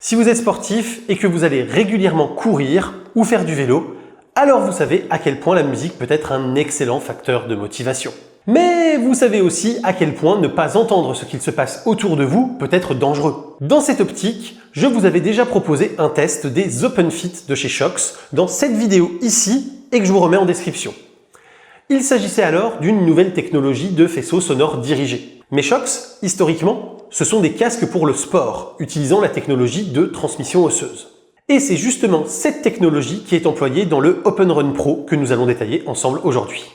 Si vous êtes sportif et que vous allez régulièrement courir ou faire du vélo, alors vous savez à quel point la musique peut être un excellent facteur de motivation. Mais vous savez aussi à quel point ne pas entendre ce qu'il se passe autour de vous peut être dangereux. Dans cette optique, je vous avais déjà proposé un test des OpenFit de chez Shox dans cette vidéo ici et que je vous remets en description. Il s'agissait alors d'une nouvelle technologie de faisceau sonore dirigé. Mais Shox, historiquement, ce sont des casques pour le sport, utilisant la technologie de transmission osseuse. Et c'est justement cette technologie qui est employée dans le OpenRun Pro que nous allons détailler ensemble aujourd'hui.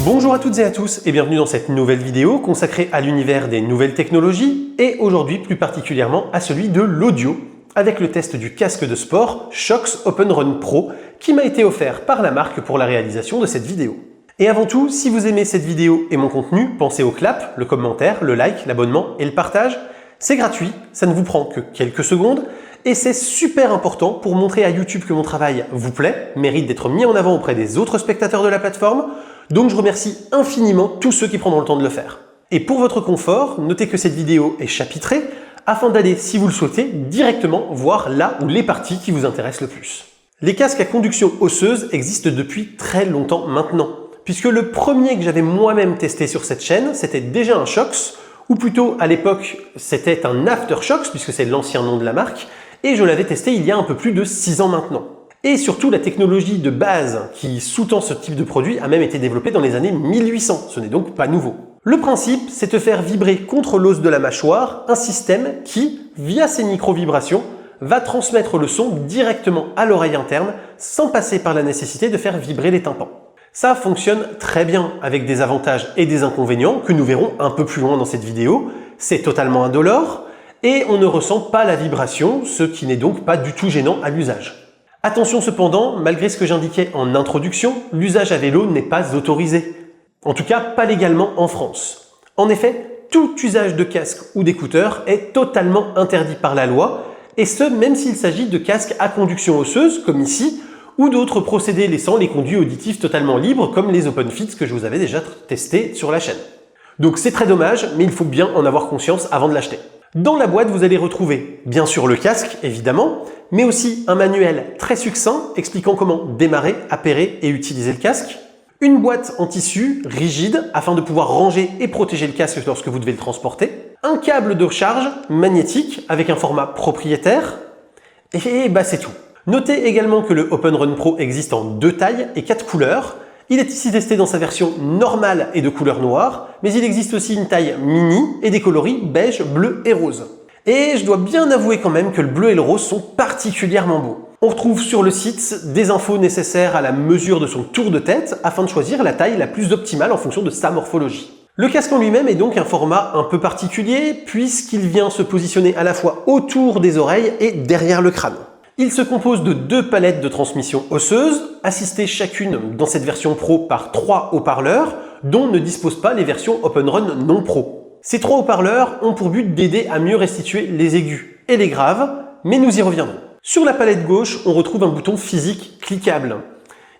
Bonjour à toutes et à tous et bienvenue dans cette nouvelle vidéo consacrée à l'univers des nouvelles technologies et aujourd'hui plus particulièrement à celui de l'audio avec le test du casque de sport Shox OpenRun Pro qui m'a été offert par la marque pour la réalisation de cette vidéo. Et avant tout, si vous aimez cette vidéo et mon contenu, pensez au clap, le commentaire, le like, l'abonnement et le partage. C'est gratuit, ça ne vous prend que quelques secondes et c'est super important pour montrer à YouTube que mon travail vous plaît, mérite d'être mis en avant auprès des autres spectateurs de la plateforme. Donc je remercie infiniment tous ceux qui prendront le temps de le faire. Et pour votre confort, notez que cette vidéo est chapitrée afin d'aller, si vous le souhaitez, directement voir là où les parties qui vous intéressent le plus. Les casques à conduction osseuse existent depuis très longtemps maintenant, puisque le premier que j'avais moi-même testé sur cette chaîne, c'était déjà un Shox, ou plutôt à l'époque c'était un Aftershox, puisque c'est l'ancien nom de la marque, et je l'avais testé il y a un peu plus de 6 ans maintenant. Et surtout, la technologie de base qui sous-tend ce type de produit a même été développée dans les années 1800, ce n'est donc pas nouveau. Le principe, c'est de faire vibrer contre l'os de la mâchoire un système qui, via ces micro-vibrations, va transmettre le son directement à l'oreille interne sans passer par la nécessité de faire vibrer les tympans. Ça fonctionne très bien avec des avantages et des inconvénients que nous verrons un peu plus loin dans cette vidéo. C'est totalement indolore et on ne ressent pas la vibration, ce qui n'est donc pas du tout gênant à l'usage. Attention cependant, malgré ce que j'indiquais en introduction, l'usage à vélo n'est pas autorisé. En tout cas, pas légalement en France. En effet, tout usage de casque ou d'écouteurs est totalement interdit par la loi, et ce même s'il s'agit de casques à conduction osseuse, comme ici, ou d'autres procédés laissant les conduits auditifs totalement libres, comme les OpenFit que je vous avais déjà testés sur la chaîne. Donc c'est très dommage, mais il faut bien en avoir conscience avant de l'acheter. Dans la boîte, vous allez retrouver bien sûr le casque, évidemment, mais aussi un manuel très succinct expliquant comment démarrer, appairer et utiliser le casque, une boîte en tissu rigide afin de pouvoir ranger et protéger le casque lorsque vous devez le transporter, un câble de recharge magnétique avec un format propriétaire, et c'est tout. Notez également que le OpenRun Pro existe en 2 tailles et 4 couleurs. Il est ici testé dans sa version normale et de couleur noire, mais il existe aussi une taille mini et des coloris beige, bleu et rose. Et je dois bien avouer quand même que le bleu et le rose sont particulièrement beaux. On retrouve sur le site des infos nécessaires à la mesure de son tour de tête afin de choisir la taille la plus optimale en fonction de sa morphologie. Le casque en lui-même est donc un format un peu particulier puisqu'il vient se positionner à la fois autour des oreilles et derrière le crâne. Il se compose de 2 palettes de transmission osseuse, assistées chacune dans cette version Pro par 3 haut-parleurs, dont ne disposent pas les versions OpenRun non Pro. Ces 3 haut-parleurs ont pour but d'aider à mieux restituer les aigus et les graves, mais nous y reviendrons. Sur la palette gauche, on retrouve un bouton physique cliquable.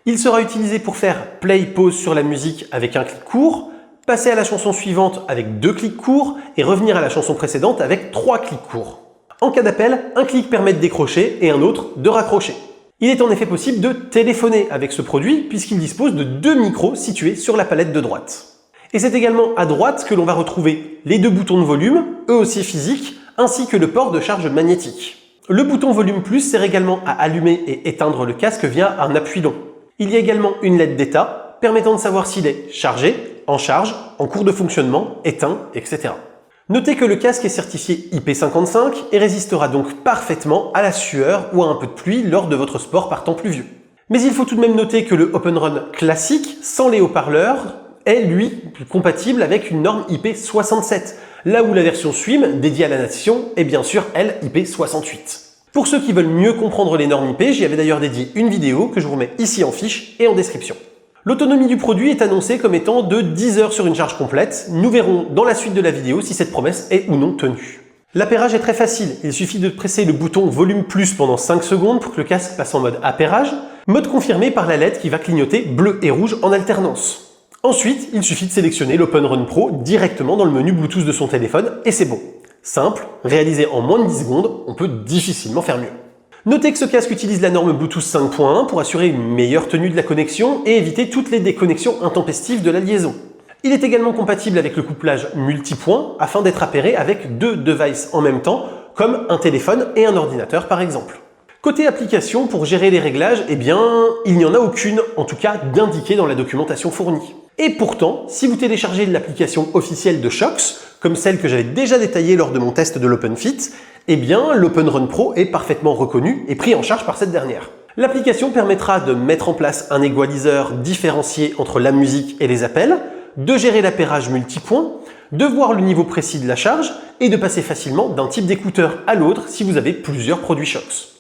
Il sera utilisé pour faire play-pause sur la musique avec un clic court, passer à la chanson suivante avec 2 clics courts et revenir à la chanson précédente avec 3 clics courts. En cas d'appel, un clic permet de décrocher et un autre de raccrocher. Il est en effet possible de téléphoner avec ce produit puisqu'il dispose de 2 micros situés sur la palette de droite. Et c'est également à droite que l'on va retrouver les 2 boutons de volume, eux aussi physiques, ainsi que le port de charge magnétique. Le bouton volume plus sert également à allumer et éteindre le casque via un appui long. Il y a également une LED d'état permettant de savoir s'il est chargé, en charge, en cours de fonctionnement, éteint, etc. Notez que le casque est certifié IP55 et résistera donc parfaitement à la sueur ou à un peu de pluie lors de votre sport par temps pluvieux. Mais il faut tout de même noter que le OpenRun classique, sans les haut-parleurs, est lui compatible avec une norme IP67, là où la version SWIM dédiée à la natation est bien sûr elle IP68. Pour ceux qui veulent mieux comprendre les normes IP, j'y avais d'ailleurs dédié une vidéo que je vous remets ici en fiche et en description. L'autonomie du produit est annoncée comme étant de 10 heures sur une charge complète. Nous verrons dans la suite de la vidéo si cette promesse est ou non tenue. L'appairage est très facile, il suffit de presser le bouton volume plus pendant 5 secondes pour que le casque passe en mode appairage, mode confirmé par la LED qui va clignoter bleu et rouge en alternance. Ensuite, il suffit de sélectionner l'Open Run Pro directement dans le menu Bluetooth de son téléphone et c'est bon. Simple, réalisé en moins de 10 secondes, on peut difficilement faire mieux. Notez que ce casque utilise la norme Bluetooth 5.1 pour assurer une meilleure tenue de la connexion et éviter toutes les déconnexions intempestives de la liaison. Il est également compatible avec le couplage multipoint afin d'être appairé avec 2 devices en même temps, comme un téléphone et un ordinateur par exemple. Côté application, pour gérer les réglages, eh bien, il n'y en a aucune, en tout cas d'indiquée dans la documentation fournie. Et pourtant, si vous téléchargez l'application officielle de Shox, comme celle que j'avais déjà détaillée lors de mon test de l'OpenFit, eh bien, l'Open Run Pro est parfaitement reconnu et pris en charge par cette dernière. L'application permettra de mettre en place un égaliseur différencié entre la musique et les appels, de gérer l'appairage multipoint, de voir le niveau précis de la charge et de passer facilement d'un type d'écouteur à l'autre si vous avez plusieurs produits Shox.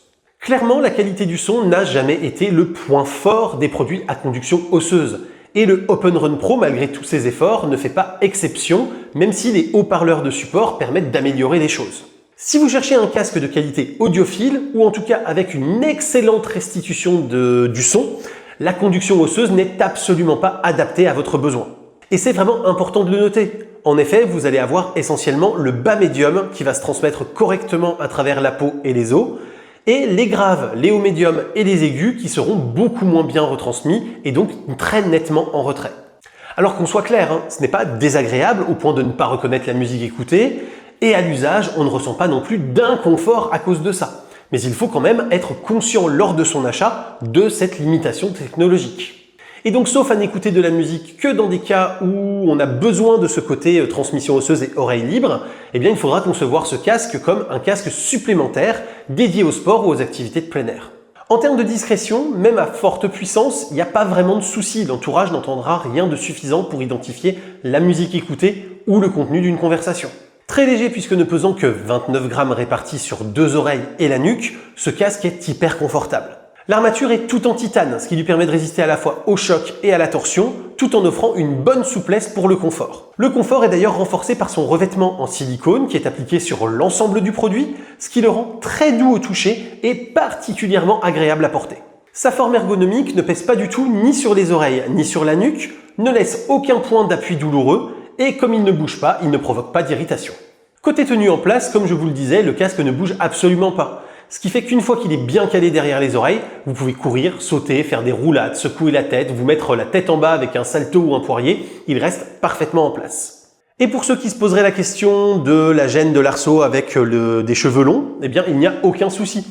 Clairement, la qualité du son n'a jamais été le point fort des produits à conduction osseuse. Et le Open Run Pro, malgré tous ses efforts, ne fait pas exception, même si les haut-parleurs de support permettent d'améliorer les choses. Si vous cherchez un casque de qualité audiophile, ou en tout cas avec une excellente restitution du son, la conduction osseuse n'est absolument pas adaptée à votre besoin. Et c'est vraiment important de le noter. En effet, vous allez avoir essentiellement le bas médium qui va se transmettre correctement à travers la peau et les os, et les graves, les hauts médiums et les aigus qui seront beaucoup moins bien retransmis et donc très nettement en retrait. Alors qu'on soit clair, ce n'est pas désagréable au point de ne pas reconnaître la musique écoutée, et à l'usage, on ne ressent pas non plus d'inconfort à cause de ça. Mais il faut quand même être conscient lors de son achat de cette limitation technologique. Et donc, sauf à n'écouter de la musique que dans des cas où on a besoin de ce côté transmission osseuse et oreille libre, eh bien, il faudra concevoir ce casque comme un casque supplémentaire dédié au sport ou aux activités de plein air. En termes de discrétion, même à forte puissance, il n'y a pas vraiment de souci. L'entourage n'entendra rien de suffisant pour identifier la musique écoutée ou le contenu d'une conversation. Très léger puisque ne pesant que 29 grammes répartis sur 2 oreilles et la nuque, ce casque est hyper confortable. L'armature est tout en titane, ce qui lui permet de résister à la fois au choc et à la torsion, tout en offrant une bonne souplesse pour le confort. Le confort est d'ailleurs renforcé par son revêtement en silicone qui est appliqué sur l'ensemble du produit, ce qui le rend très doux au toucher et particulièrement agréable à porter. Sa forme ergonomique ne pèse pas du tout ni sur les oreilles ni sur la nuque, ne laisse aucun point d'appui douloureux et comme il ne bouge pas, il ne provoque pas d'irritation. Côté tenue en place, comme je vous le disais, le casque ne bouge absolument pas. Ce qui fait qu'une fois qu'il est bien calé derrière les oreilles, vous pouvez courir, sauter, faire des roulades, secouer la tête, vous mettre la tête en bas avec un salto ou un poirier, il reste parfaitement en place. Et pour ceux qui se poseraient la question de la gêne de l'arceau avec des cheveux longs, eh bien il n'y a aucun souci.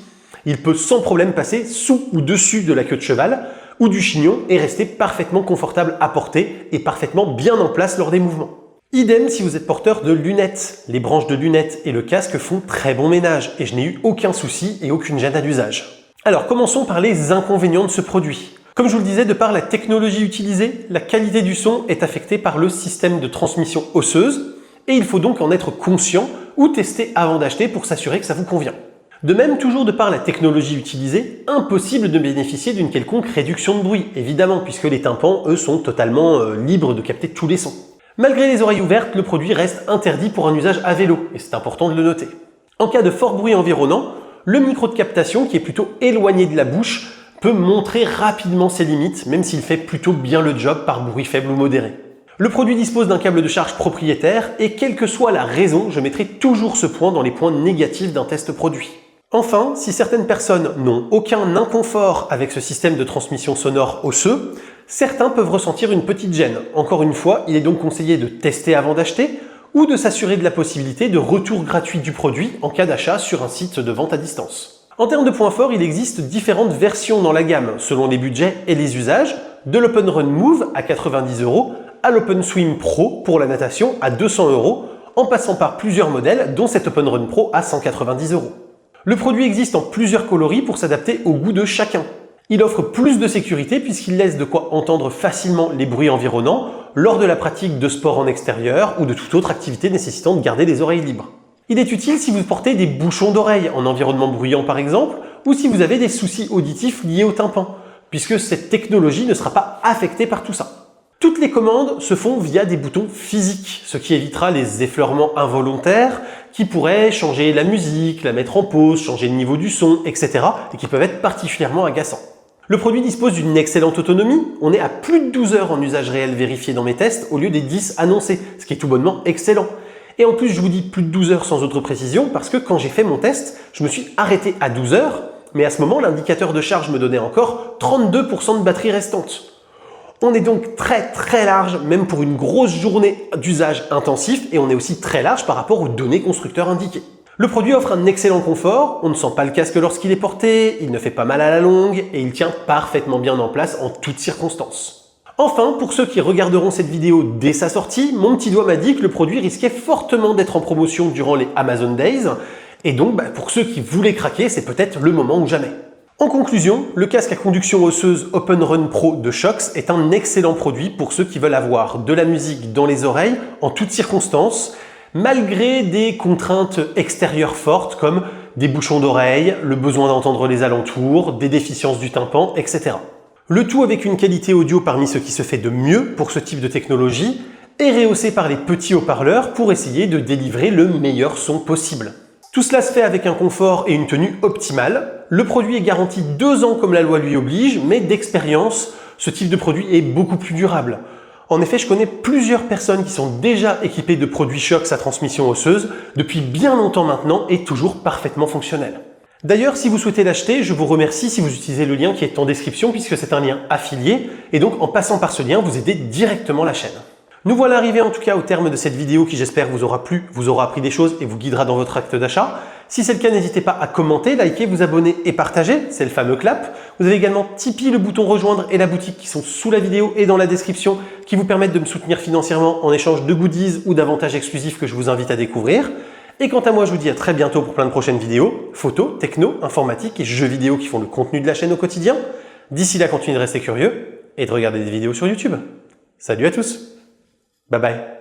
Il peut sans problème passer sous ou dessus de la queue de cheval ou du chignon et rester parfaitement confortable à porter et parfaitement bien en place lors des mouvements. Idem si vous êtes porteur de lunettes. Les branches de lunettes et le casque font très bon ménage et je n'ai eu aucun souci et aucune gêne à l'usage. Alors commençons par les inconvénients de ce produit. Comme je vous le disais, de par la technologie utilisée, la qualité du son est affectée par le système de transmission osseuse et il faut donc en être conscient ou tester avant d'acheter pour s'assurer que ça vous convient. De même, toujours de par la technologie utilisée, impossible de bénéficier d'une quelconque réduction de bruit, évidemment, puisque les tympans, eux, sont totalement libres de capter tous les sons. Malgré les oreilles ouvertes, le produit reste interdit pour un usage à vélo, et c'est important de le noter. En cas de fort bruit environnant, le micro de captation, qui est plutôt éloigné de la bouche, peut montrer rapidement ses limites, même s'il fait plutôt bien le job par bruit faible ou modéré. Le produit dispose d'un câble de charge propriétaire, et quelle que soit la raison, je mettrai toujours ce point dans les points négatifs d'un test produit. Enfin, si certaines personnes n'ont aucun inconfort avec ce système de transmission sonore osseux, certains peuvent ressentir une petite gêne. Encore une fois, il est donc conseillé de tester avant d'acheter ou de s'assurer de la possibilité de retour gratuit du produit en cas d'achat sur un site de vente à distance. En termes de points forts, il existe différentes versions dans la gamme, selon les budgets et les usages, de l'Open Run Move à 90 € à l'Open Swim Pro pour la natation à 200 €, en passant par plusieurs modèles, dont cet Open Run Pro à 190 €. Le produit existe en plusieurs coloris pour s'adapter au goût de chacun. Il offre plus de sécurité puisqu'il laisse de quoi entendre facilement les bruits environnants lors de la pratique de sport en extérieur ou de toute autre activité nécessitant de garder les oreilles libres. Il est utile si vous portez des bouchons d'oreilles en environnement bruyant par exemple, ou si vous avez des soucis auditifs liés au tympan, puisque cette technologie ne sera pas affectée par tout ça. Toutes les commandes se font via des boutons physiques, ce qui évitera les effleurements involontaires qui pourraient changer la musique, la mettre en pause, changer le niveau du son, etc. et qui peuvent être particulièrement agaçants. Le produit dispose d'une excellente autonomie, on est à plus de 12 heures en usage réel vérifié dans mes tests au lieu des 10 annoncés, ce qui est tout bonnement excellent. Et en plus je vous dis plus de 12 heures sans autre précision parce que quand j'ai fait mon test, je me suis arrêté à 12 heures, mais à ce moment l'indicateur de charge me donnait encore 32% de batterie restante. On est donc très large, même pour une grosse journée d'usage intensif, et on est aussi très large par rapport aux données constructeurs indiquées. Le produit offre un excellent confort, on ne sent pas le casque lorsqu'il est porté, il ne fait pas mal à la longue, et il tient parfaitement bien en place en toutes circonstances. Enfin, pour ceux qui regarderont cette vidéo dès sa sortie, mon petit doigt m'a dit que le produit risquait fortement d'être en promotion durant les Amazon Days, et donc pour ceux qui voulaient craquer, c'est peut-être le moment ou jamais. En conclusion, le casque à conduction osseuse Open Run Pro de Shokz est un excellent produit pour ceux qui veulent avoir de la musique dans les oreilles en toutes circonstances, malgré des contraintes extérieures fortes comme des bouchons d'oreilles, le besoin d'entendre les alentours, des déficiences du tympan, etc. Le tout avec une qualité audio parmi ce qui se fait de mieux pour ce type de technologie et rehaussé par les petits haut-parleurs pour essayer de délivrer le meilleur son possible. Tout cela se fait avec un confort et une tenue optimale. Le produit est garanti 2 ans comme la loi lui oblige, mais d'expérience, ce type de produit est beaucoup plus durable. En effet, je connais plusieurs personnes qui sont déjà équipées de produits Shokz à transmission osseuse depuis bien longtemps maintenant et toujours parfaitement fonctionnels. D'ailleurs, si vous souhaitez l'acheter, je vous remercie si vous utilisez le lien qui est en description puisque c'est un lien affilié et donc en passant par ce lien, vous aidez directement la chaîne. Nous voilà arrivés en tout cas au terme de cette vidéo qui j'espère vous aura plu, vous aura appris des choses et vous guidera dans votre acte d'achat. Si c'est le cas, n'hésitez pas à commenter, liker, vous abonner et partager, c'est le fameux clap. Vous avez également Tipeee, le bouton rejoindre et la boutique qui sont sous la vidéo et dans la description qui vous permettent de me soutenir financièrement en échange de goodies ou d'avantages exclusifs que je vous invite à découvrir. Et quant à moi, je vous dis à très bientôt pour plein de prochaines vidéos, photos, techno, informatique et jeux vidéo qui font le contenu de la chaîne au quotidien. D'ici là, continuez de rester curieux et de regarder des vidéos sur YouTube. Salut à tous! Bye bye.